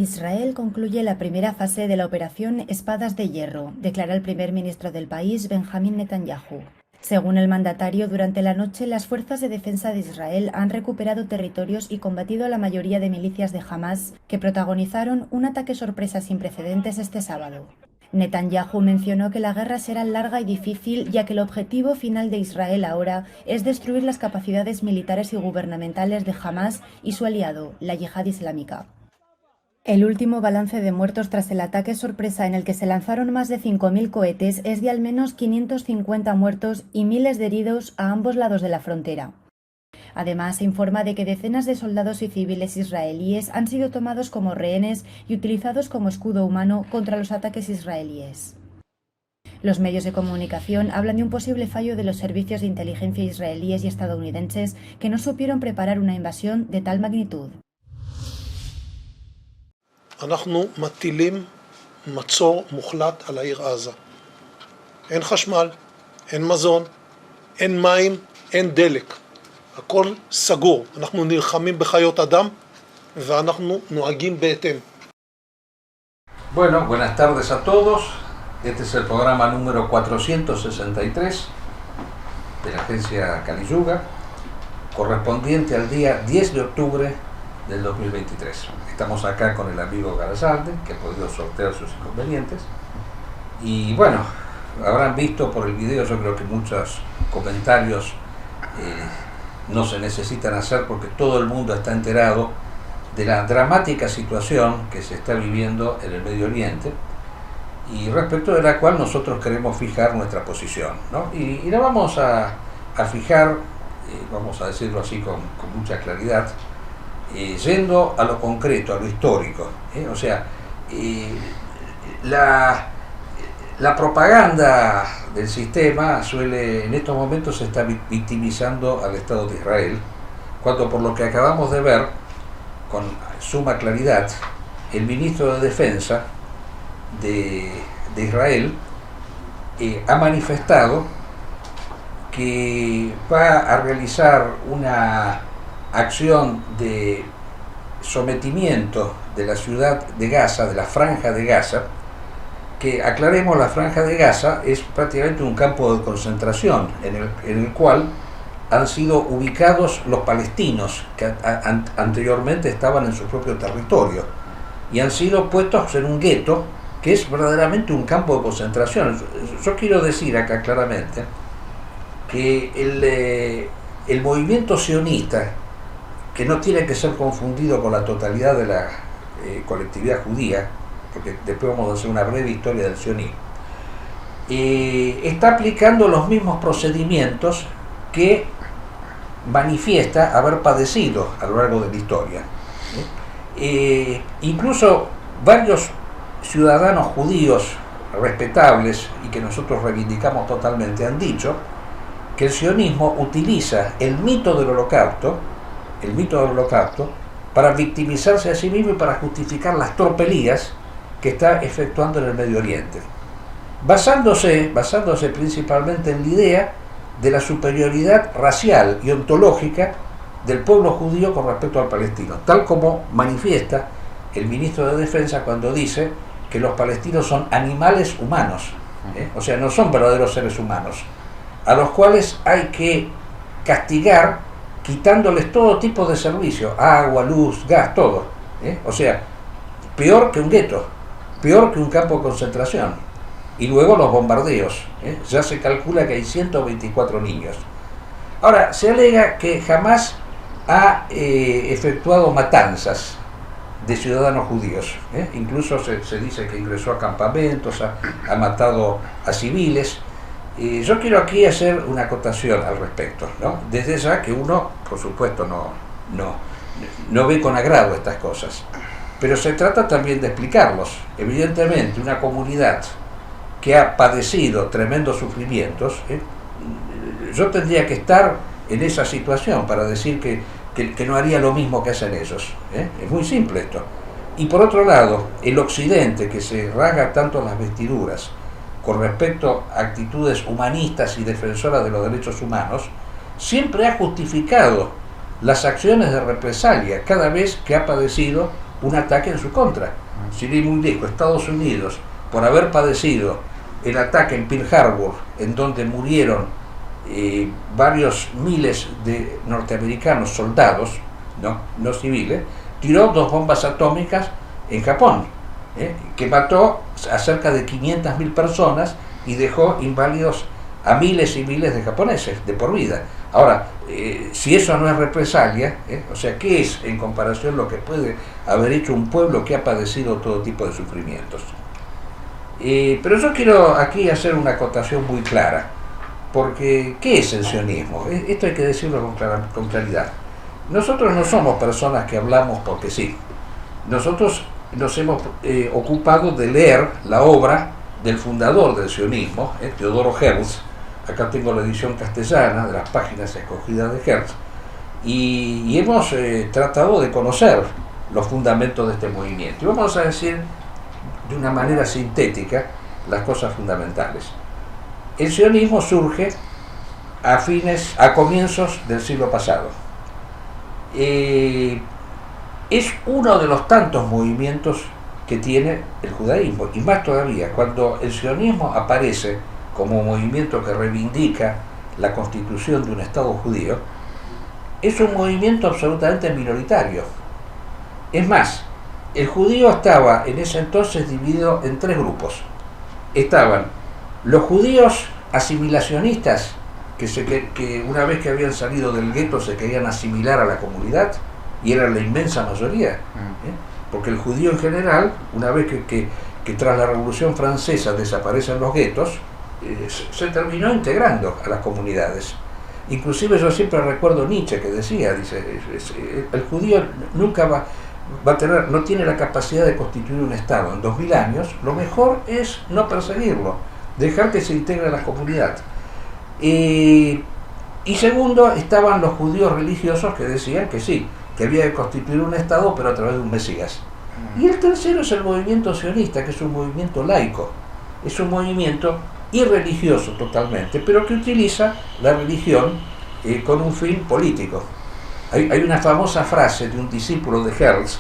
Israel concluye la primera fase de la operación Espadas de Hierro, declara el primer ministro del país, Benjamín Netanyahu. Según el mandatario, durante la noche las fuerzas de defensa de Israel han recuperado territorios y combatido a la mayoría de milicias de Hamás que protagonizaron un ataque sorpresa sin precedentes este sábado. Netanyahu mencionó que la guerra será larga y difícil, ya que el objetivo final de Israel ahora es destruir las capacidades militares y gubernamentales de Hamás y su aliado, la Yihad Islámica. El último balance de muertos tras el ataque sorpresa en el que se lanzaron más de 5.000 cohetes es de al menos 550 muertos y miles de heridos a ambos lados de la frontera. Además, se informa de que decenas de soldados y civiles israelíes han sido tomados como rehenes y utilizados como escudo humano contra los ataques israelíes. Los medios de comunicación hablan de un posible fallo de los servicios de inteligencia israelíes y estadounidenses que no supieron preparar una invasión de tal magnitud. אנחנו מטילים מצור מוחלט על העיר עזה. אין חשמל, אין מזון, אין מים, אין דלק. הכל סגור. אנחנו נלחמים בחיות אדם ואנחנו נוהגים בהתאם. Bueno, buenas tardes a todos. Este es el programa número 463 de la agencia Kali Yuga, correspondiente al día 10 de octubre del 2023. Estamos acá con el amigo Garazalde, que ha podido sortear sus inconvenientes. Y bueno, habrán visto por el video, yo creo que muchos comentarios no se necesitan hacer porque todo el mundo está enterado de la dramática situación que se está viviendo en el Medio Oriente y respecto de la cual nosotros queremos fijar nuestra posición, ¿no? Y la vamos a fijar, vamos a decirlo así con mucha claridad, yendo a lo concreto, a lo histórico, o sea, la propaganda del sistema suele, en estos momentos se está victimizando al Estado de Israel, cuando por lo que acabamos de ver, con suma claridad, el ministro de Defensa de Israel ha manifestado que va a realizar una acción de sometimiento de la ciudad de Gaza, de la Franja de Gaza, que aclaremos, la Franja de Gaza es prácticamente un campo de concentración en el cual han sido ubicados los palestinos que anteriormente estaban en su propio territorio y han sido puestos en un gueto que es verdaderamente un campo de concentración. Yo quiero decir acá claramente que el movimiento sionista, que no tiene que ser confundido con la totalidad de la colectividad judía, porque después vamos a hacer una breve historia del sionismo, está aplicando los mismos procedimientos que manifiesta haber padecido a lo largo de la historia. Incluso varios ciudadanos judíos respetables y que nosotros reivindicamos totalmente han dicho que el sionismo utiliza el mito del holocausto para victimizarse a sí mismo y para justificar las tropelías que está efectuando en el Medio Oriente, basándose principalmente en la idea de la superioridad racial y ontológica del pueblo judío con respecto al palestino, tal como manifiesta el ministro de Defensa cuando dice que los palestinos son animales humanos, o sea, no son verdaderos seres humanos, a los cuales hay que castigar quitándoles todo tipo de servicio, agua, luz, gas, todo, o sea, peor que un gueto, peor que un campo de concentración. Y luego los bombardeos, ya se calcula que hay 124 niños. Ahora, se alega que jamás ha efectuado matanzas de ciudadanos judíos, incluso se dice que ingresó a campamentos, ha matado a civiles. Yo quiero aquí hacer una acotación al respecto, ¿no? Desde ya que uno, por supuesto, no ve con agrado estas cosas, pero se trata también de explicarlos. Evidentemente, una comunidad que ha padecido tremendos sufrimientos, yo tendría que estar en esa situación para decir que no haría lo mismo que hacen ellos. Es muy simple esto. Y por otro lado, el Occidente, que se rasga tanto las vestiduras con respecto a actitudes humanistas y defensoras de los derechos humanos, siempre ha justificado las acciones de represalia cada vez que ha padecido un ataque en su contra. Sin ir muy lejos, Estados Unidos, por haber padecido el ataque en Pearl Harbor, en donde murieron varios miles de norteamericanos soldados, no civiles, tiró 2 bombas atómicas en Japón, que mató a cerca de 500.000 personas y dejó inválidos a miles y miles de japoneses de por vida. Ahora, si eso no es represalia, o sea, ¿qué es en comparación lo que puede haber hecho un pueblo que ha padecido todo tipo de sufrimientos? Pero yo quiero aquí hacer una acotación muy clara, porque ¿qué es el sionismo? Esto hay que decirlo con claridad. Nosotros no somos personas que hablamos porque sí. Nosotros nos hemos ocupado de leer la obra del fundador del sionismo, Teodoro Herzl. Acá tengo la edición castellana de las páginas escogidas de Herzl, y hemos tratado de conocer los fundamentos de este movimiento. Y vamos a decir de una manera sintética las cosas fundamentales. El sionismo surge a comienzos del siglo pasado. Es uno de los tantos movimientos que tiene el judaísmo, y más todavía, cuando el sionismo aparece como movimiento que reivindica la constitución de un Estado judío, es un movimiento absolutamente minoritario. Es más, el judío estaba en ese entonces dividido en 3 grupos. Estaban los judíos asimilacionistas, que una vez que habían salido del gueto se querían asimilar a la comunidad, y era la inmensa mayoría, porque el judío en general, una vez que tras la Revolución Francesa desaparecen los guetos, se terminó integrando a las comunidades. Inclusive yo siempre recuerdo Nietzsche, que decía, el judío nunca va a tener, no tiene la capacidad de constituir un Estado en 2000 años, lo mejor es no perseguirlo, dejar que se integre a la comunidad. Y segundo, estaban los judíos religiosos que decían que sí, que había que constituir un Estado, pero a través de un Mesías. Y el tercero es el movimiento sionista, que es un movimiento laico, es un movimiento irreligioso totalmente, pero que utiliza la religión con un fin político. Hay una famosa frase de un discípulo de Herzl,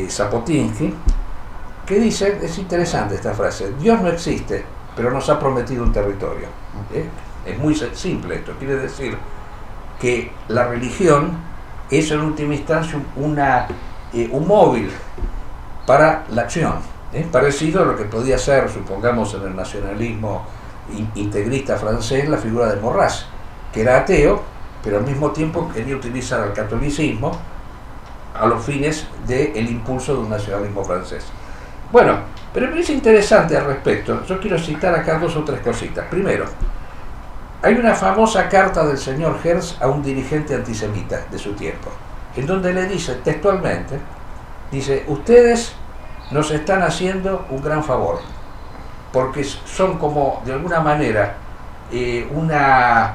Zapotinsky, que dice, es interesante esta frase: Dios no existe, pero nos ha prometido un territorio. Es muy simple esto, quiere decir que la religión es en última instancia un móvil para la acción. Parecido a lo que podía ser, supongamos, en el nacionalismo integrista francés, la figura de Maurras, que era ateo, pero al mismo tiempo quería utilizar el catolicismo a los fines del impulso de un nacionalismo francés. Bueno, pero es interesante al respecto. Yo quiero citar acá 2 o 3 cositas. Primero, hay una famosa carta del señor Herzl a un dirigente antisemita de su tiempo, en donde le dice textualmente, dice: ustedes nos están haciendo un gran favor, porque son como, de alguna manera, una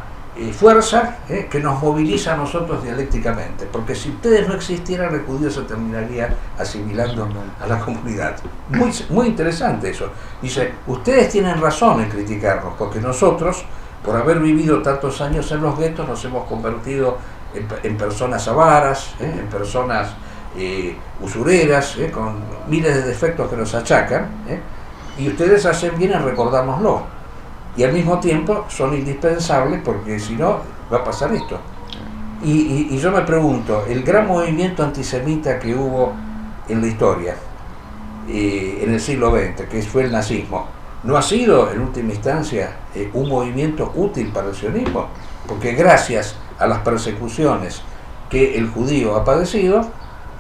fuerza que nos moviliza a nosotros dialécticamente, porque si ustedes no existieran, el judío se terminaría asimilando a la comunidad. Muy interesante eso. Dice, ustedes tienen razón en criticarnos, porque nosotros, por haber vivido tantos años en los guetos, nos hemos convertido en personas avaras, en personas usureras, con miles de defectos que nos achacan, y ustedes hacen bien en recordárnoslo, y al mismo tiempo son indispensables, porque si no va a pasar esto. Y yo me pregunto, el gran movimiento antisemita que hubo en la historia en el siglo XX, que fue el nazismo, ¿no ha sido en última instancia un movimiento útil para el sionismo? Porque gracias a las persecuciones que el judío ha padecido,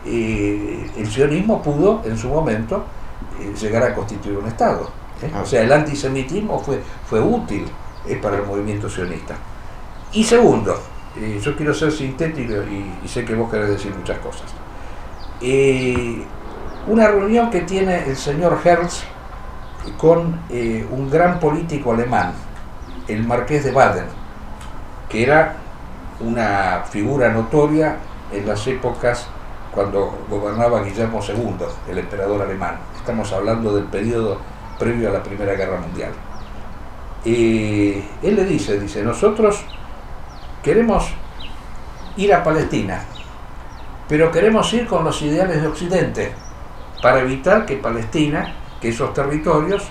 el sionismo pudo en su momento llegar a constituir un Estado. O sea, el antisemitismo fue útil para el movimiento sionista. Y segundo, yo quiero ser sintético y sé que vos querés decir muchas cosas. Una reunión que tiene el señor Herzl con un gran político alemán, el marqués de Baden, que era una figura notoria en las épocas cuando gobernaba Guillermo II, el emperador alemán. Estamos hablando del periodo previo a la Primera Guerra Mundial. Él le dice, nosotros queremos ir a Palestina, pero queremos ir con los ideales de Occidente para evitar que Palestina, que esos territorios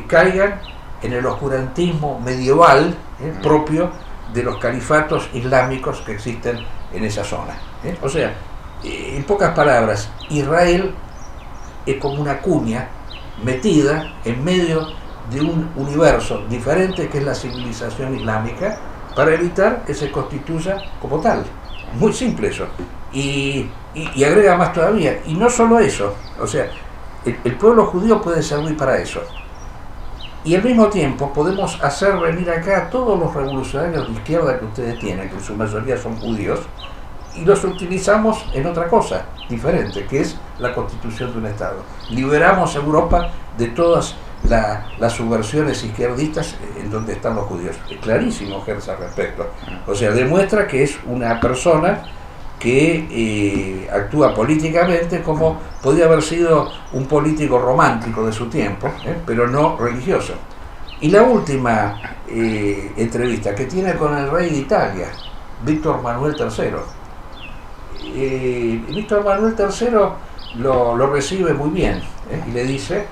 caigan en el oscurantismo medieval propio de los califatos islámicos que existen en esa zona. O sea, en pocas palabras, Israel es como una cuña metida en medio de un universo diferente que es la civilización islámica, para evitar que se constituya como tal. Muy simple eso. Y agrega más todavía, y no solo eso, o sea, el pueblo judío puede servir para eso. Y al mismo tiempo podemos hacer venir acá a todos los revolucionarios de izquierda que ustedes tienen, que en su mayoría son judíos, y los utilizamos en otra cosa diferente, que es la constitución de un Estado. Liberamos a Europa de todas las subversiones izquierdistas en donde están los judíos. Es clarísimo Herz al respecto. O sea, demuestra que es una persona que actúa políticamente como podía haber sido un político romántico de su tiempo, pero no religioso. Y la última entrevista que tiene con el rey de Italia, Víctor Manuel III. Víctor Manuel III lo recibe muy bien, y le dice,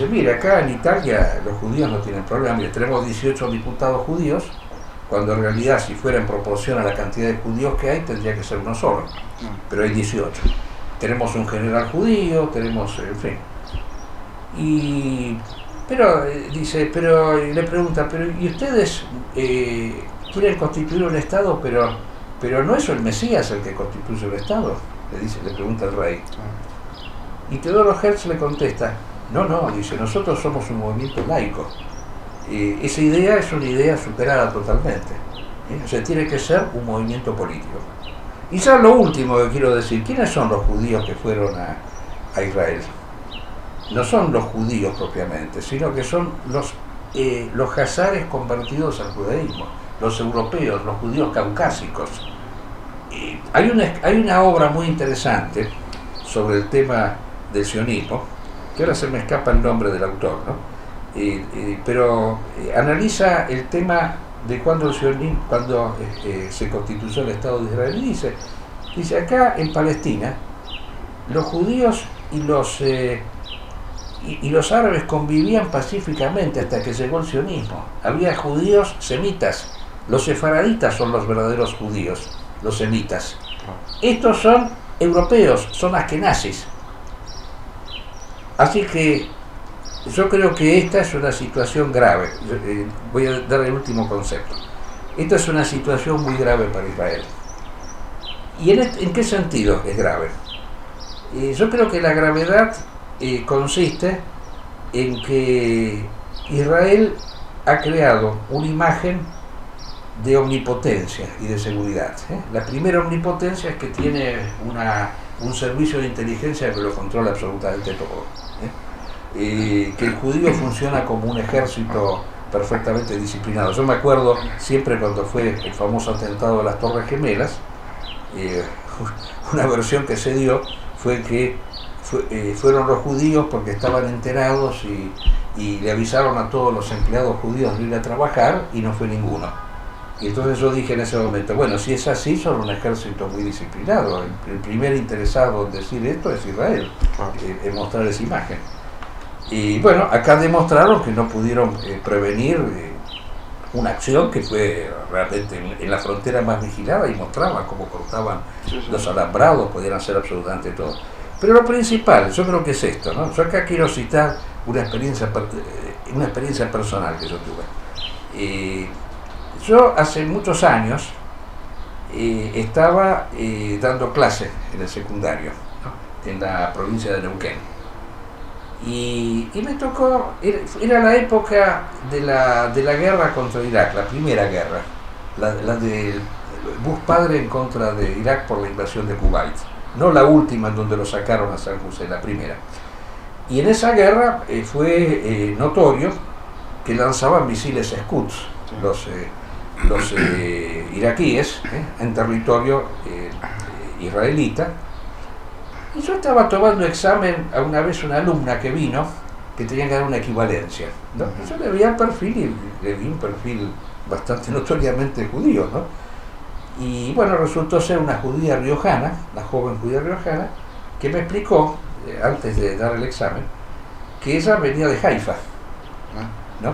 mira, acá en Italia los judíos no tienen problema, mira, tenemos 18 diputados judíos, cuando en realidad si fuera en proporción a la cantidad de judíos que hay tendría que ser uno solo, pero hay 18. Tenemos un general judío, tenemos, en fin. Pero le pregunta, ¿y ustedes quieren constituir un Estado, pero no es el Mesías el que constituye un Estado? Le pregunta el rey. Y Teodoro Herz le contesta, no, dice, nosotros somos un movimiento laico. Esa idea es una idea superada totalmente. O sea, tiene que ser un movimiento político. Y ya lo último que quiero decir, ¿quiénes son los judíos que fueron a Israel? No son los judíos propiamente, sino que son los hazares convertidos al judaísmo, los europeos, los judíos caucásicos. Hay una obra muy interesante sobre el tema del sionismo, que ahora se me escapa el nombre del autor, ¿no? Pero analiza el tema de cuando el sionismo, cuando se constituyó el Estado de Israel, y dice acá en Palestina los judíos y los árabes convivían pacíficamente hasta que llegó el sionismo. Había judíos semitas, los sefaraditas son los verdaderos judíos, los semitas. Estos son europeos, son askenazis. Así que yo creo que esta es una situación grave. Voy a dar el último concepto. Esta es una situación muy grave para Israel. ¿Y en qué sentido es grave? Yo creo que la gravedad consiste en que Israel ha creado una imagen de omnipotencia y de seguridad. La primera omnipotencia es que tiene un servicio de inteligencia que lo controla absolutamente todo. Que el judío funciona como un ejército perfectamente disciplinado. Yo me acuerdo siempre cuando fue el famoso atentado de las Torres Gemelas, una versión que se dio fue que fueron los judíos porque estaban enterados y le avisaron a todos los empleados judíos de ir a trabajar y no fue ninguno. Y entonces yo dije en ese momento, bueno, si es así, son un ejército muy disciplinado. El primer interesado en decir esto es Israel, en mostrar esa imagen. Y bueno, acá demostraron que no pudieron prevenir una acción que fue realmente en la frontera más vigilada y mostraba cómo cortaban los alambrados, podían hacer absolutamente todo. Pero lo principal, yo creo que es esto, ¿no? Yo acá quiero citar una experiencia personal que yo tuve. Yo hace muchos años estaba dando clases en el secundario, ¿no? En la provincia de Neuquén. Y me tocó, era la época de la guerra contra Irak, la primera guerra, la de Bush padre en contra de Irak por la invasión de Kuwait, no la última en donde lo sacaron a San José, la primera. Y en esa guerra fue notorio que lanzaban misiles Scud, los iraquíes, en territorio israelita. Y yo estaba tomando examen a una vez una alumna que vino, que tenía que dar una equivalencia, ¿no? Yo le vi el perfil y le vi un perfil bastante notoriamente judío, ¿no? Y bueno, resultó ser una judía riojana, la joven judía riojana, que me explicó, antes de dar el examen, que ella venía de Haifa, ¿no?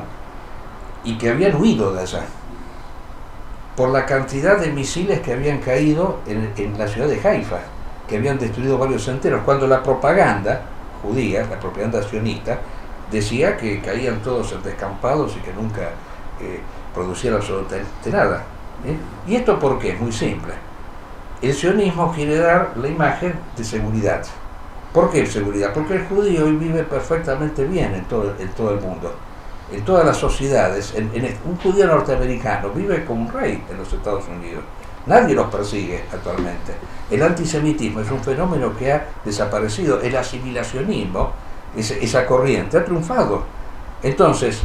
Y que habían huido de allá por la cantidad de misiles que habían caído en la ciudad de Haifa, que habían destruido varios enteros, cuando la propaganda judía, la propaganda sionista, decía que caían todos en descampados y que nunca producían absolutamente nada. ¿Y esto por qué? Es muy simple. El sionismo quiere dar la imagen de seguridad. ¿Por qué seguridad? Porque el judío hoy vive perfectamente bien en todo el mundo, en todas las sociedades. Un judío norteamericano vive como un rey en los Estados Unidos. Nadie los persigue actualmente. El antisemitismo es un fenómeno que ha desaparecido. El asimilacionismo, esa corriente, ha triunfado. Entonces,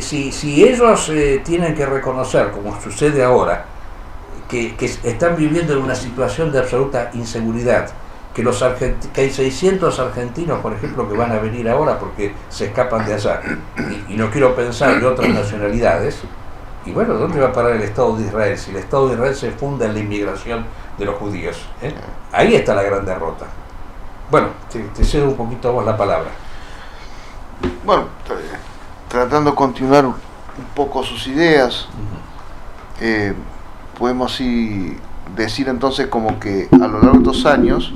si ellos tienen que reconocer, como sucede ahora, que están viviendo en una situación de absoluta inseguridad, que hay 600 argentinos, por ejemplo, que van a venir ahora porque se escapan de allá, y no quiero pensar de otras nacionalidades, y bueno, ¿dónde va a parar el Estado de Israel? Si el Estado de Israel se funda en la inmigración de los judíos, ahí está la gran derrota. Bueno, te cedo un poquito a vos la palabra. Bueno, tratando de continuar un poco sus ideas, podemos así decir entonces como que a lo largo de 2 años,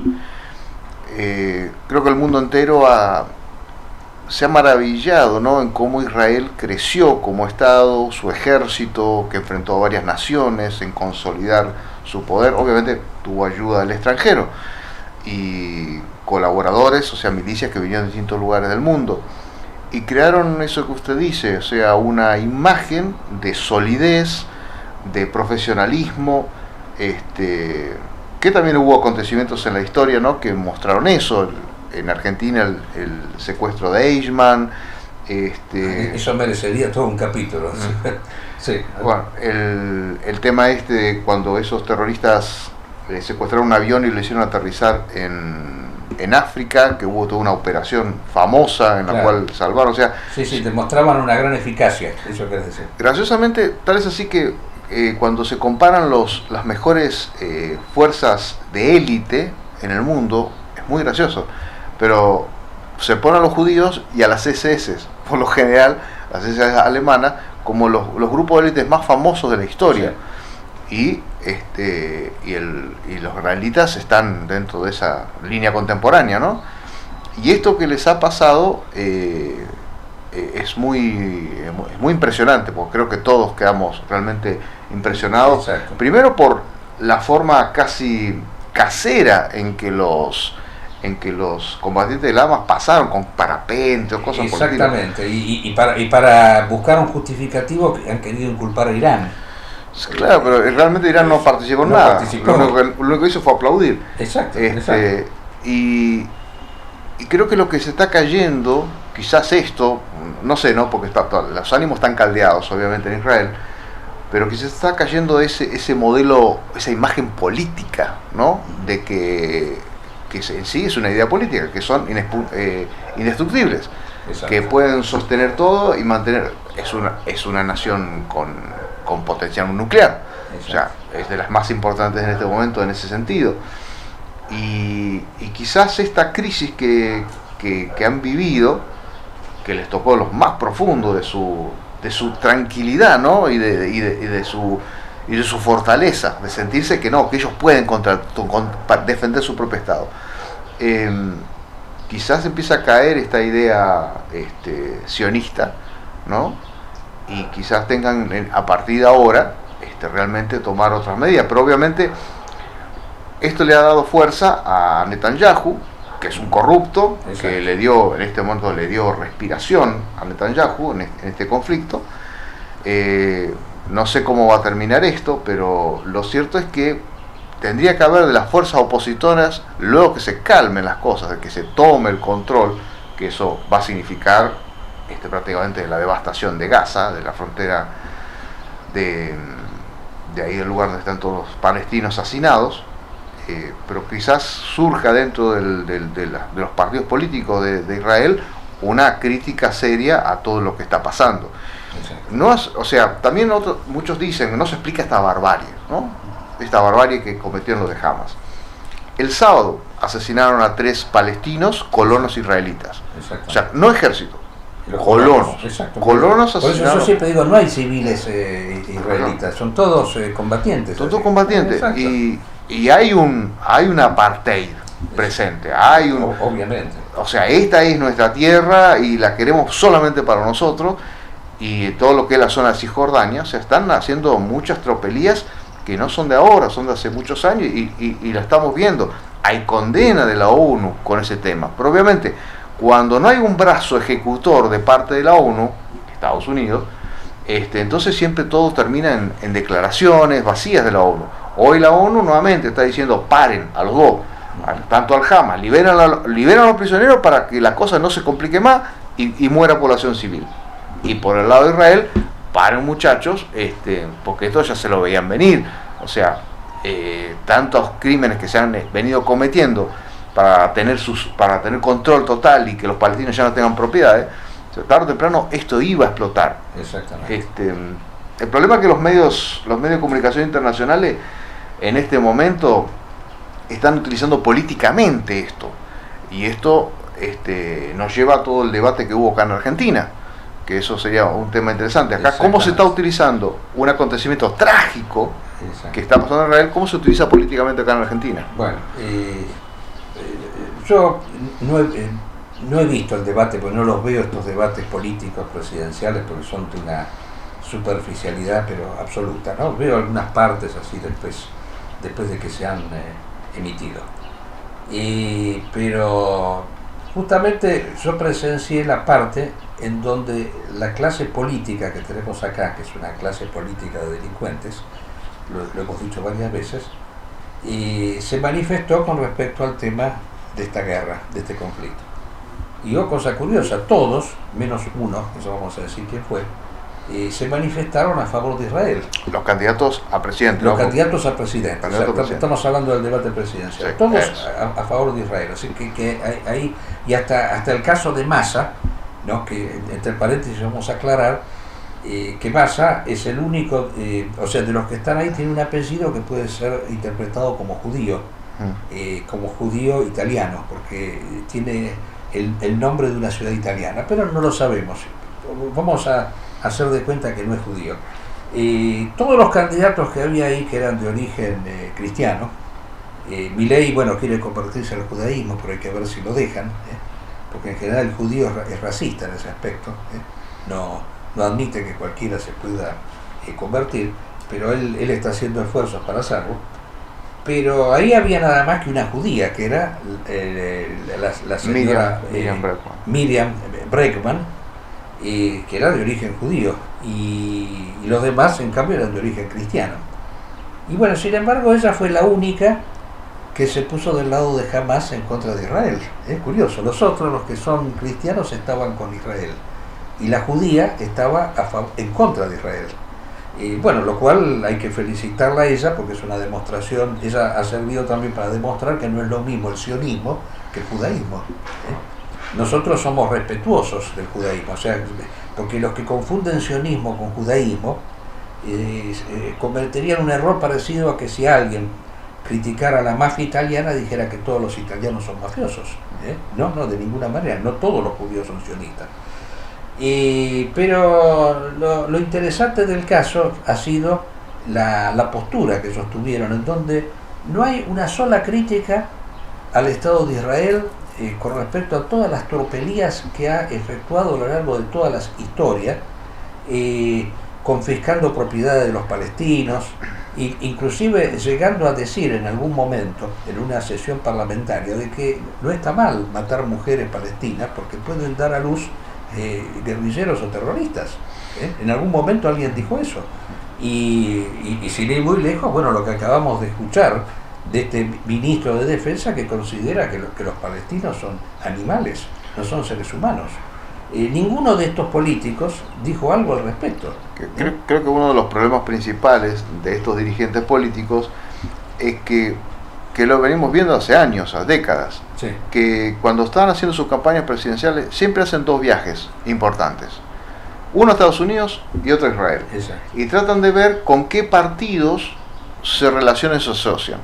creo que el mundo entero se ha maravillado, ¿no?, en cómo Israel creció como Estado, su ejército que enfrentó a varias naciones, en consolidar su poder. Obviamente tuvo ayuda del extranjero y colaboradores, o sea, milicias que vinieron de distintos lugares del mundo, y crearon eso que usted dice, o sea, una imagen de solidez, de profesionalismo, que también hubo acontecimientos en la historia, ¿no?, que mostraron eso. En Argentina el secuestro de Eichmann, eso merecería todo un capítulo. Sí. Bueno, el tema de cuando esos terroristas secuestraron un avión y lo hicieron aterrizar en África, que hubo toda una operación famosa en la cual salvaron, o sea... Sí, demostraban una gran eficacia, eso querés decir. Graciosamente, tal es así que cuando se comparan las mejores fuerzas de élite en el mundo, es muy gracioso, pero se ponen a los judíos y a las SS, por lo general, las SS alemanas, como los grupos de élites más famosos de la historia. Sí. Y los israelitas están dentro de esa línea contemporánea, ¿no? Y esto que les ha pasado es muy impresionante, porque creo que todos quedamos realmente impresionados. Exacto. Primero por la forma casi casera en que los combatientes del Hamas pasaron con parapente o cosas por el estilo. Exactamente, y para buscar un justificativo que han querido inculpar a Irán. Claro, pero realmente Irán no participó en nada. Lo único que hizo fue aplaudir. Exacto. Y creo que lo que se está cayendo, quizás esto, no sé, ¿no?, porque los ánimos están caldeados obviamente en Israel, pero que se está cayendo ese modelo, esa imagen política, ¿no?, de que en sí es una idea política, que son indestructibles. Exacto. Que pueden sostener todo y mantener, es una nación con potencial nuclear. Exacto. O sea, es de las más importantes en este momento en ese sentido. Y quizás esta crisis que han vivido, que les tocó los más profundos de su tranquilidad, ¿no?, y de su fortaleza, de sentirse que ellos pueden defender su propio Estado. Quizás empieza a caer esta idea sionista, ¿no?, y quizás tengan a partir de ahora realmente tomar otras medidas, pero obviamente esto le ha dado fuerza a Netanyahu, que es un corrupto. Exacto. Que en este momento le dio respiración a Netanyahu en este conflicto. No sé cómo va a terminar esto, pero lo cierto es que tendría que haber de las fuerzas opositoras, luego que se calmen las cosas, de que se tome el control, que eso va a significar prácticamente la devastación de Gaza, de la frontera de ahí, del lugar donde están todos los palestinos hacinados, pero quizás surja dentro de los partidos políticos de Israel una crítica seria a todo lo que está pasando. También muchos dicen que no se explica esta barbarie, ¿no? esta barbarie que cometieron los de Hamas. El sábado asesinaron a 3 palestinos, colonos israelitas. O sea, no ejército, colonos. Colonos Por eso asesinaron. yo siempre digo, no hay civiles israelitas, son todos combatientes. Son todos combatientes. Y hay un apartheid presente. Hay un, obviamente. O sea, esta es nuestra tierra y la queremos solamente para nosotros. Y todo lo que es la zona de Cisjordania, o sea, están haciendo muchas tropelías que no son de ahora, son de hace muchos años y la estamos viendo. Hay condena de la ONU con ese tema. Pero obviamente, cuando no hay un brazo ejecutor de parte de la ONU, Estados Unidos, entonces siempre todo termina en declaraciones vacías de la ONU. Hoy la ONU nuevamente está diciendo paren a los dos, tanto al Hamas, liberan a los prisioneros para que la cosa no se complique más y muera población civil. Y por el lado de Israel, paren muchachos, porque esto ya se lo veían venir. O sea, tantos crímenes que se han venido cometiendo para tener control total y que los palestinos ya no tengan propiedades, tarde o temprano esto iba a explotar. Exactamente. El problema es que los medios de comunicación internacionales en este momento están utilizando políticamente esto. Y esto nos lleva a todo el debate que hubo acá en Argentina, que eso sería un tema interesante. Acá, ¿cómo se está utilizando un acontecimiento trágico que está pasando en Israel? ¿Cómo se utiliza políticamente acá en Argentina? Bueno, yo no he visto el debate, porque no los veo estos debates políticos presidenciales, porque son de una superficialidad pero absoluta, ¿no? Veo algunas partes así después de que se han emitido. Pero justamente yo presencié la parte en donde la clase política que tenemos acá, que es una clase política de delincuentes, lo hemos dicho varias veces, se manifestó con respecto al tema de esta guerra, de este conflicto. Y cosa curiosa, todos, menos uno, eso vamos a decir quién fue, se manifestaron a favor de Israel. Los candidatos a presidente. Los candidatos a presidente. Estamos hablando del debate presidencial. Sí, todos a favor de Israel. Así que hay, y hasta el caso de Massa, ¿no? Que entre paréntesis vamos a aclarar que Massa es el único, o sea, de los que están ahí tiene un apellido que puede ser interpretado como judío italiano, porque tiene el nombre de una ciudad italiana, pero no lo sabemos. Vamos a hacer de cuenta que no es judío. Todos los candidatos que había ahí, que eran de origen cristiano, Milei, bueno, quiere convertirse al judaísmo, pero hay que ver si lo dejan, porque en general el judío es racista en ese aspecto, no admite que cualquiera se pueda convertir, pero él está haciendo esfuerzos para hacerlo. Pero ahí había nada más que una judía, que era la señora Miriam Bregman, que era de origen judío, y los demás en cambio eran de origen cristiano. Y bueno, sin embargo ella fue la única que se puso del lado de Hamas en contra de Israel. Es curioso, los otros, los que son cristianos, estaban con Israel, y la judía estaba en contra de Israel. Bueno, lo cual hay que felicitarla a ella, porque es una demostración. Ella ha servido también para demostrar que no es lo mismo el sionismo que el judaísmo. Nosotros somos respetuosos del judaísmo, o sea, porque los que confunden sionismo con judaísmo cometerían un error parecido a que si alguien criticara a la mafia italiana dijera que todos los italianos son mafiosos. No, de ninguna manera, no todos los judíos son sionistas. Pero lo interesante del caso ha sido la postura que sostuvieron, en donde no hay una sola crítica al Estado de Israel con respecto a todas las tropelías que ha efectuado a lo largo de todas las historias, confiscando propiedades de los palestinos, inclusive llegando a decir en algún momento en una sesión parlamentaria de que no está mal matar mujeres palestinas porque pueden dar a luz guerrilleros o terroristas. En algún momento alguien dijo eso, y sin ir muy lejos, bueno, lo que acabamos de escuchar de este ministro de Defensa, que considera que los palestinos son animales, no son seres humanos. Ninguno de estos políticos dijo algo al respecto. Creo que uno de los problemas principales de estos dirigentes políticos es que lo venimos viendo hace años, hace décadas, sí, que cuando están haciendo sus campañas presidenciales siempre hacen dos viajes importantes, uno a Estados Unidos y otro a Israel. Exacto. Y tratan de ver con qué partidos se relacionan y se asocian.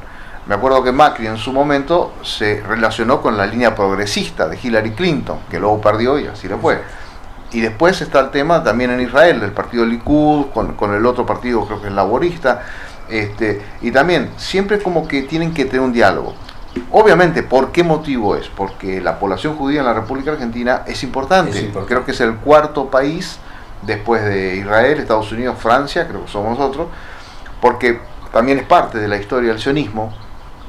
Me acuerdo que Macri en su momento se relacionó con la línea progresista de Hillary Clinton, que luego perdió y así le fue. Y después está el tema también en Israel, del partido Likud, con el otro partido, creo que es laborista, y también siempre como que tienen que tener un diálogo. Obviamente, ¿por qué motivo es? Porque la población judía en la República Argentina es importante. Creo que es el cuarto país después de Israel, Estados Unidos, Francia, creo que somos nosotros, porque también es parte de la historia del sionismo,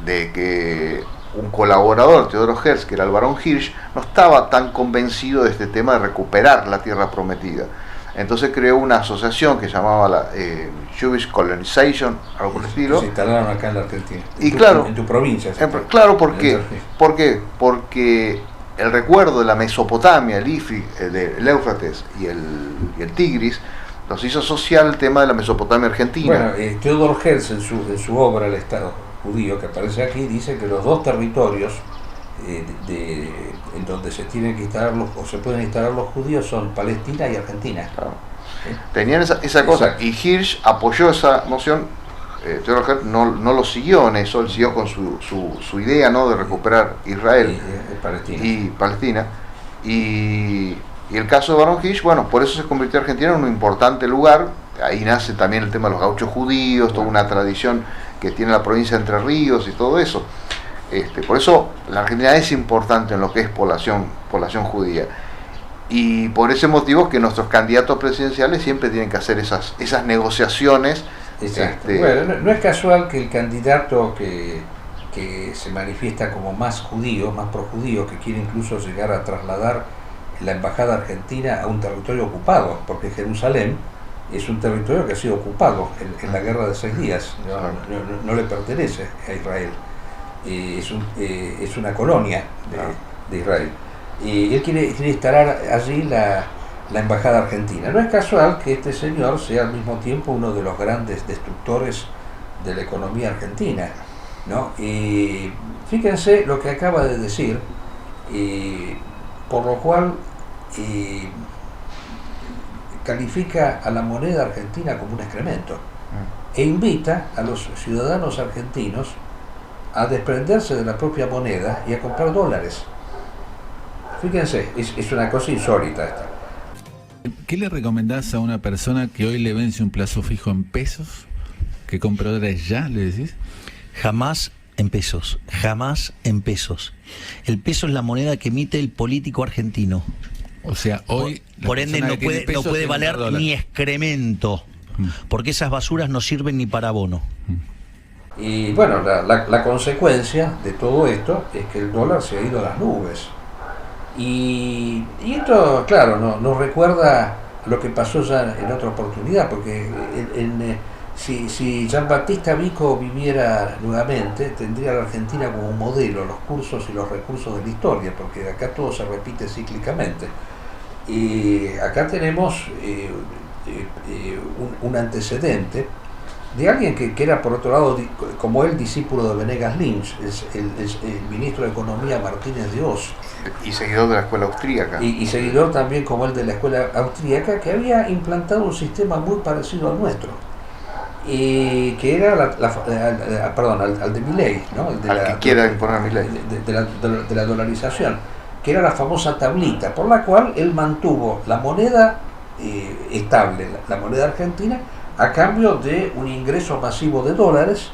de que un colaborador, Teodoro Herz, que era el barón Hirsch, no estaba tan convencido de este tema de recuperar la tierra prometida. Entonces creó una asociación que llamaba la Jewish Colonization, algo por el estilo. Se instalaron acá en la Argentina. En tu provincia. Claro, ¿por qué? ¿Por qué? Porque el recuerdo de la Mesopotamia, el Éufrates y el Tigris, los hizo asociar el tema de la Mesopotamia argentina. Bueno, Theodor Herz en su obra El Estado Judío, que aparece aquí, dice que los dos territorios en donde se tienen que instalar o se pueden instalar los judíos son Palestina y Argentina. Claro. Tenían esa cosa. Exacto. Y Hirsch apoyó esa noción. Theodor Herz no lo siguió en eso, él siguió con su idea, ¿no?, de recuperar Israel y Palestina. Y el caso de Barón Hirsch, bueno, por eso se convirtió Argentina en un importante lugar. Ahí nace también el tema de los gauchos judíos, toda una tradición que tiene la provincia de Entre Ríos y todo eso. Por eso la Argentina es importante en lo que es población judía. Y por ese motivo que nuestros candidatos presidenciales siempre tienen que hacer esas negociaciones. Exacto. Bueno, no es casual que el candidato que se manifiesta como más judío, más projudío, que quiere incluso llegar a trasladar la embajada argentina a un territorio ocupado, porque Jerusalén es un territorio que ha sido ocupado en la guerra de 6 días, no le pertenece a Israel, es una colonia de Israel. Y él quiere instalar allí la embajada argentina. No es casual que este señor sea al mismo tiempo uno de los grandes destructores de la economía argentina, ¿no? Y fíjense lo que acaba de decir, por lo cual califica a la moneda argentina como un excremento e invita a los ciudadanos argentinos a desprenderse de la propia moneda y a comprar dólares. Fíjense, es una cosa insólita esta. ¿Qué le recomendás a una persona que hoy le vence un plazo fijo en pesos, que compre dólares ya, le decís? Jamás en pesos, jamás en pesos. El peso es la moneda que emite el político argentino. O sea, hoy por ende no puede valer ni excremento, porque esas basuras no sirven ni para abono. Y bueno, la consecuencia de todo esto es que el dólar se ha ido a las nubes. Y esto, claro, nos recuerda lo que pasó ya en otra oportunidad, porque si Giambattista Vico viviera nuevamente, tendría a la Argentina como modelo los cursos y los recursos de la historia, porque acá todo se repite cíclicamente. Y acá tenemos un antecedente de alguien que era, por otro lado, como él, discípulo de Venegas Lynch, el ministro de Economía Martínez de Oz. Y seguidor de la escuela austríaca. Y seguidor también, como él, de la escuela austríaca, que había implantado un sistema muy parecido al nuestro. Que era al de Milei, ¿no? Al que quiera imponer Milei. De la dolarización, que era la famosa tablita, por la cual él mantuvo la moneda estable, la moneda argentina, a cambio de un ingreso masivo de dólares,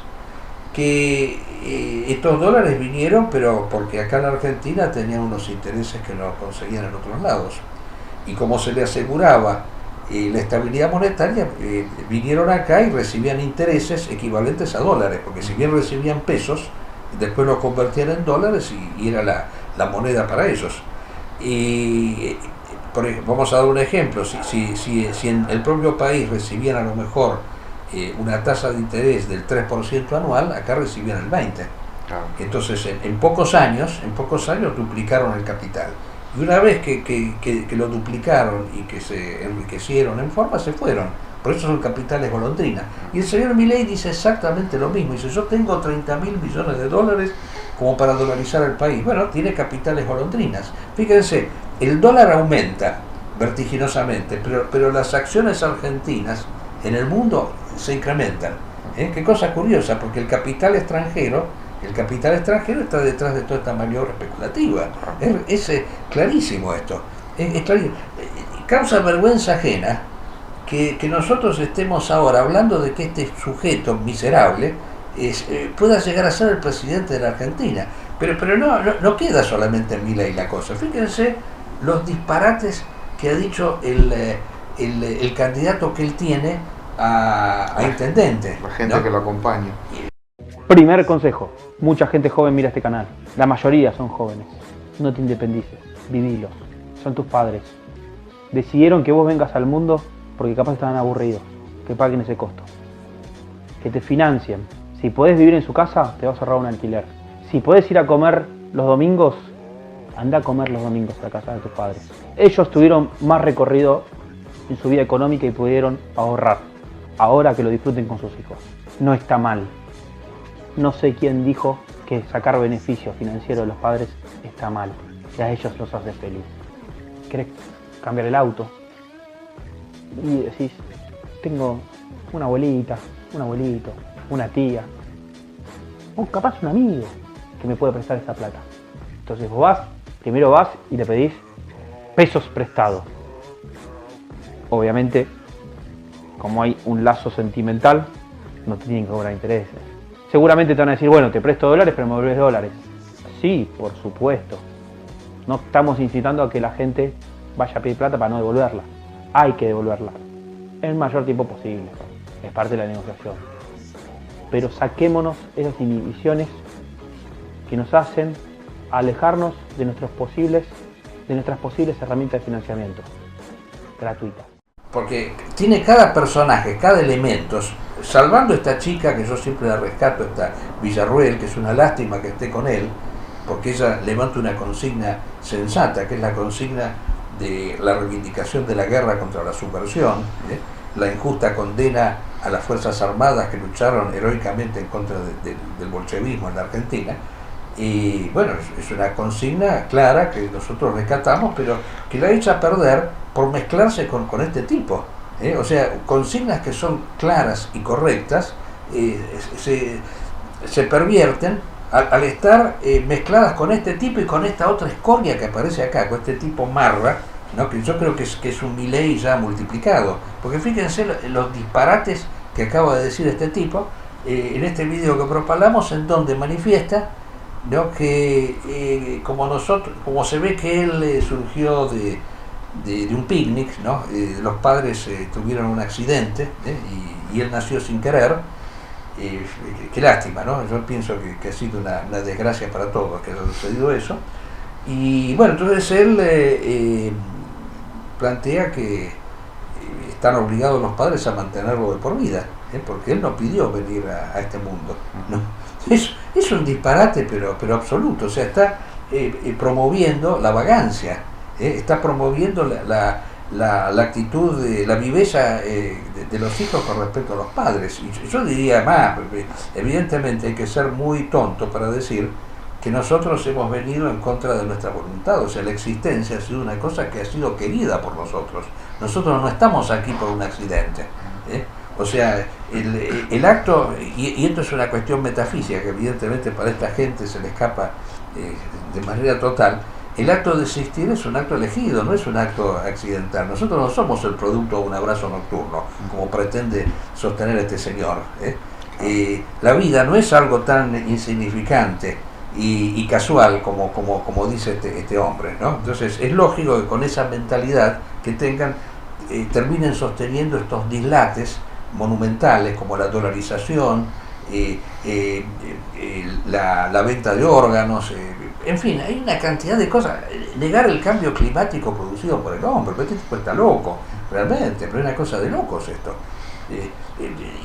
que estos dólares vinieron, pero porque acá en la Argentina tenían unos intereses que no conseguían en otros lados. Y como se le aseguraba la estabilidad monetaria, vinieron acá y recibían intereses equivalentes a dólares, porque si bien recibían pesos, después los convertían en dólares y era la moneda para ellos. Vamos a dar un ejemplo, si en el propio país recibían a lo mejor una tasa de interés del 3% anual, acá recibían el 20%. Claro. Entonces en pocos años duplicaron el capital. Y una vez que lo duplicaron y que se enriquecieron en forma, se fueron. Por eso son capitales golondrina. Y el señor Milei dice exactamente lo mismo. Dice, yo tengo 30.000 millones de dólares como para dolarizar el país. Bueno, tiene capitales golondrinas. Fíjense, el dólar aumenta vertiginosamente, pero las acciones argentinas en el mundo se incrementan. Qué cosa curiosa, porque el capital extranjero está detrás de toda esta maniobra especulativa. Es clarísimo esto. Es clarísimo. Causa vergüenza ajena que nosotros estemos ahora hablando de que este sujeto miserable pueda llegar a ser el presidente de la Argentina. Pero no queda solamente en Milei la cosa. Fíjense los disparates que ha dicho el candidato que él tiene a intendente. La gente, ¿no?, que lo acompaña. Primer consejo: mucha gente joven mira este canal. La mayoría son jóvenes. No te independices, vivilo. Son tus padres. Decidieron que vos vengas al mundo porque capaz estaban aburridos. Que paguen ese costo. Que te financien. Si podés vivir en su casa, te vas a ahorrar un alquiler. Si podés ir a comer los domingos, anda a comer los domingos a la casa de tus padres. Ellos tuvieron más recorrido en su vida económica y pudieron ahorrar. Ahora que lo disfruten con sus hijos. No está mal. No sé quién dijo que sacar beneficio financiero de los padres está mal. Que a ellos los hace feliz. ¿Querés cambiar el auto? Y decís, tengo una abuelita, un abuelito, una tía, o capaz un amigo que me puede prestar esa plata. Entonces vos primero vas y le pedís pesos prestados. Obviamente, como hay un lazo sentimental, no te tienen que cobrar intereses. Seguramente te van a decir, bueno, te presto dólares, pero me devolvés dólares. Sí, por supuesto. No estamos incitando a que la gente vaya a pedir plata para no devolverla. Hay que devolverla en el mayor tiempo posible. Es parte de la negociación. Pero saquémonos esas inhibiciones que nos hacen alejarnos de nuestras posibles herramientas de financiamiento gratuitas. Porque tiene cada personaje, cada elemento, salvando esta chica que yo siempre la rescato, esta Villarruel, que es una lástima que esté con él, porque ella levanta una consigna sensata, que es la consigna de la reivindicación de la guerra contra la subversión, la injusta condena a las Fuerzas Armadas que lucharon heroicamente en contra del bolchevismo en la Argentina. Y bueno, es una consigna clara que nosotros rescatamos, pero que la echa a perder por mezclarse con este tipo. O sea, consignas que son claras y correctas se pervierten al estar mezcladas con este tipo y con esta otra escoria que aparece acá, con este tipo Marra, ¿no? Que yo creo que es un Milei ya multiplicado. Porque fíjense los disparates que acaba de decir este tipo en este video que propalamos, en donde manifiesta, ¿no?, que como se ve que él surgió de un picnic, ¿no? Los padres tuvieron un accidente y él nació sin querer. Qué lástima, ¿no? Yo pienso que ha sido una desgracia para todos que haya sucedido eso. Y bueno, entonces él plantea que están obligados los padres a mantenerlo de por vida, porque él no pidió venir a este mundo, ¿no? Es un disparate, pero absoluto. O sea, está promoviendo la vagancia, está promoviendo la actitud, la viveza de los hijos con respecto a los padres. Y yo diría más, porque evidentemente hay que ser muy tonto para decir que nosotros hemos venido en contra de nuestra voluntad. O sea, la existencia ha sido una cosa que ha sido querida por nosotros. Nosotros no estamos aquí por un accidente. O sea, el acto, y esto es una cuestión metafísica que evidentemente para esta gente se le escapa de manera total. El acto de existir es un acto elegido, no es un acto accidental. Nosotros no somos el producto de un abrazo nocturno, como pretende sostener este señor. La vida no es algo tan insignificante y casual como dice este hombre, ¿no? Entonces es lógico que con esa mentalidad que tengan, terminen sosteniendo estos dislates monumentales como la dolarización, la venta de órganos, en fin, hay una cantidad de cosas. Negar el cambio climático producido por el hombre, pero este tipo está loco, realmente, pero es una cosa de locos esto.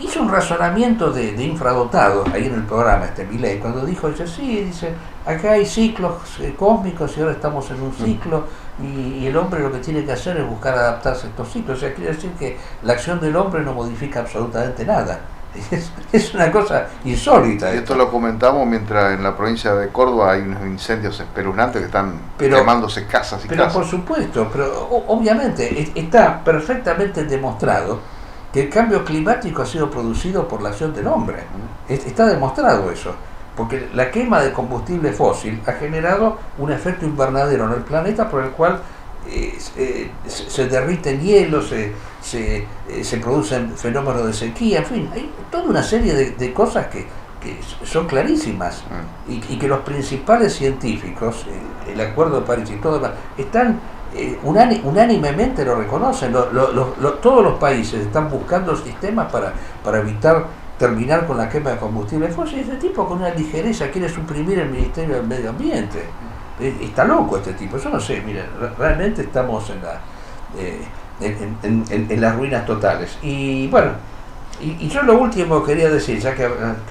Hizo un razonamiento de infradotados ahí en el programa Milei, cuando dice, acá hay ciclos cósmicos y ahora estamos en un ciclo y el hombre lo que tiene que hacer es buscar adaptarse a estos ciclos. O sea, quiere decir que la acción del hombre no modifica absolutamente nada. Es una cosa insólita. Y esto lo comentamos mientras en la provincia de Córdoba hay unos incendios espeluznantes que están quemándose casas y casas. Pero por supuesto, pero obviamente está perfectamente demostrado que el cambio climático ha sido producido por la acción del hombre. Está demostrado eso, porque la quema de combustible fósil ha generado un efecto invernadero en el planeta por el cual se derriten hielos, se producen fenómenos de sequía, en fin, hay toda una serie de cosas que son clarísimas y que los principales científicos, el Acuerdo de París y todo demás, están unánimemente lo reconocen. Todos los países están buscando sistemas para evitar terminar con la quema de combustible fósil. Este tipo con una ligereza quiere suprimir el Ministerio del Medio Ambiente. Está loco este tipo. Yo no sé, miren, realmente estamos en las ruinas totales. Y bueno, y yo lo último quería decir, ya que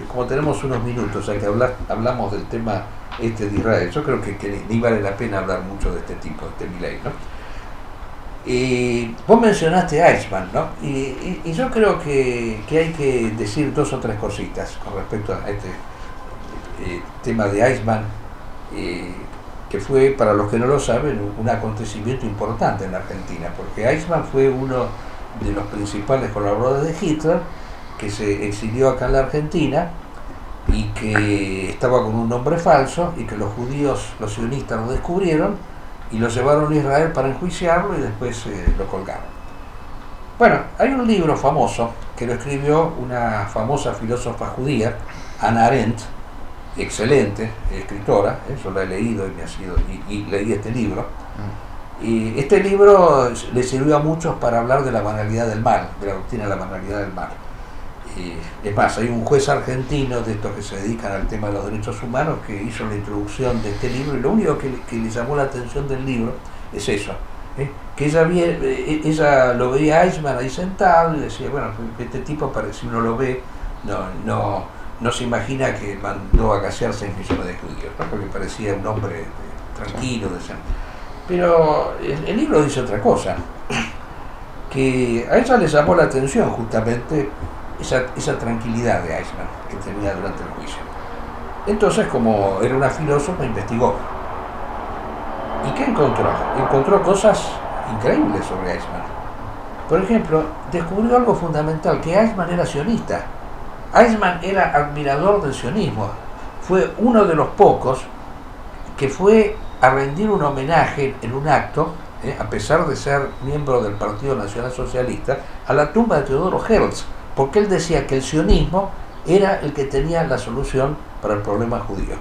como tenemos unos minutos, ya que hablamos del tema de Israel, yo creo que ni vale la pena hablar mucho de este tipo, de Milei, ¿no? Y vos mencionaste a Eichmann, ¿no? Y yo creo que hay que decir 2 o 3 cositas con respecto a este tema de Eichmann, que fue, para los que no lo saben, un acontecimiento importante en la Argentina, porque Eichmann fue uno de los principales colaboradores de Hitler, que se exilió acá en la Argentina y que estaba con un nombre falso, y que los judíos, los sionistas, lo descubrieron y lo llevaron a Israel para enjuiciarlo y después lo colgaron. Bueno, hay un libro famoso que lo escribió una famosa filósofa judía, Hannah Arendt, excelente escritora, yo la he leído y leí este libro. Y este libro le sirvió a muchos para hablar de la banalidad del mal, de la doctrina de la banalidad del mal. Es más, hay un juez argentino de estos que se dedican al tema de los derechos humanos que hizo la introducción de este libro, y lo único que le llamó la atención del libro es eso, que ella lo veía a Eichmann ahí sentado y decía, bueno, este tipo, si uno lo ve, no se imagina que mandó a gasear 6 millones de judíos, ¿no? Porque parecía un hombre tranquilo, decente. Pero el libro dice otra cosa, que a ella le llamó la atención justamente esa tranquilidad de Eichmann que tenía durante el juicio. Entonces, como era una filósofa, investigó. ¿Y qué encontró? Encontró cosas increíbles sobre Eichmann. Por ejemplo, descubrió algo fundamental, que Eichmann era sionista. Eichmann era admirador del sionismo. Fue uno de los pocos que fue a rendir un homenaje en un acto, a pesar de ser miembro del Partido Nacional Socialista, a la tumba de Teodoro Herzl, porque él decía que el sionismo era el que tenía la solución para el problema judío.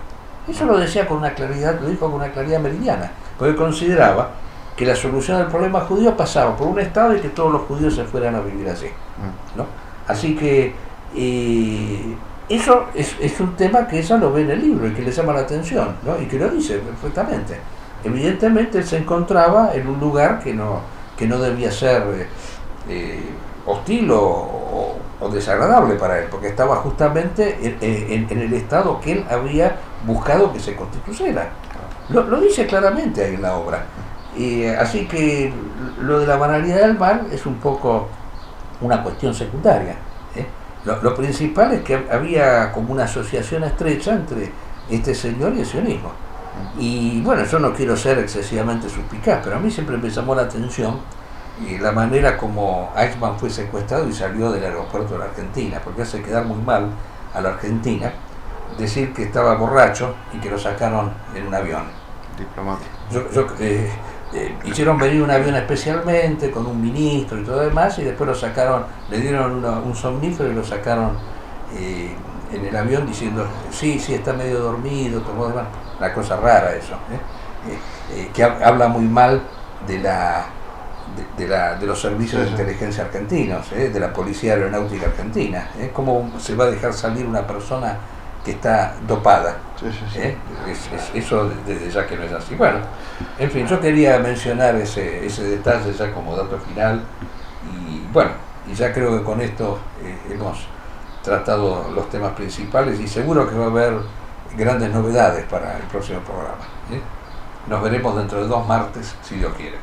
Eso lo decía con una claridad, lo dijo con una claridad meridiana, porque consideraba que la solución del problema judío pasaba por un Estado y que todos los judíos se fueran a vivir allí, ¿no? Así que eso es un tema que ella lo ve en el libro y que le llama la atención, ¿no? Y que lo dice perfectamente. Evidentemente él se encontraba en un lugar que no debía ser hostil o desagradable para él, porque estaba justamente en el estado que él había buscado que se constituyera. Lo dice claramente ahí en la obra. Así que lo de la banalidad del mal es un poco una cuestión secundaria. Lo principal es que había como una asociación estrecha entre este señor y el sionismo. Y bueno, yo no quiero ser excesivamente suspicaz, pero a mí siempre me llamó la atención la manera como Eichmann fue secuestrado y salió del aeropuerto de la Argentina, porque hace quedar muy mal a la Argentina decir que estaba borracho y que lo sacaron en un avión. Diplomático. Hicieron venir un avión especialmente con un ministro y todo demás, y después lo sacaron, le dieron un somnífero y lo sacaron en el avión diciendo sí, está medio dormido, tomó demás. Una cosa rara eso, que habla muy mal de los servicios de inteligencia argentinos, de la Policía Aeronáutica Argentina. ¿Cómo se va a dejar salir una persona que está dopada? Eso desde ya que no es así. Bueno, en fin, yo quería mencionar ese detalle ya como dato final, y bueno, y ya creo que con esto hemos tratado los temas principales, y seguro que va a haber grandes novedades para el próximo programa. Nos veremos dentro de 2 martes, si Dios quiere.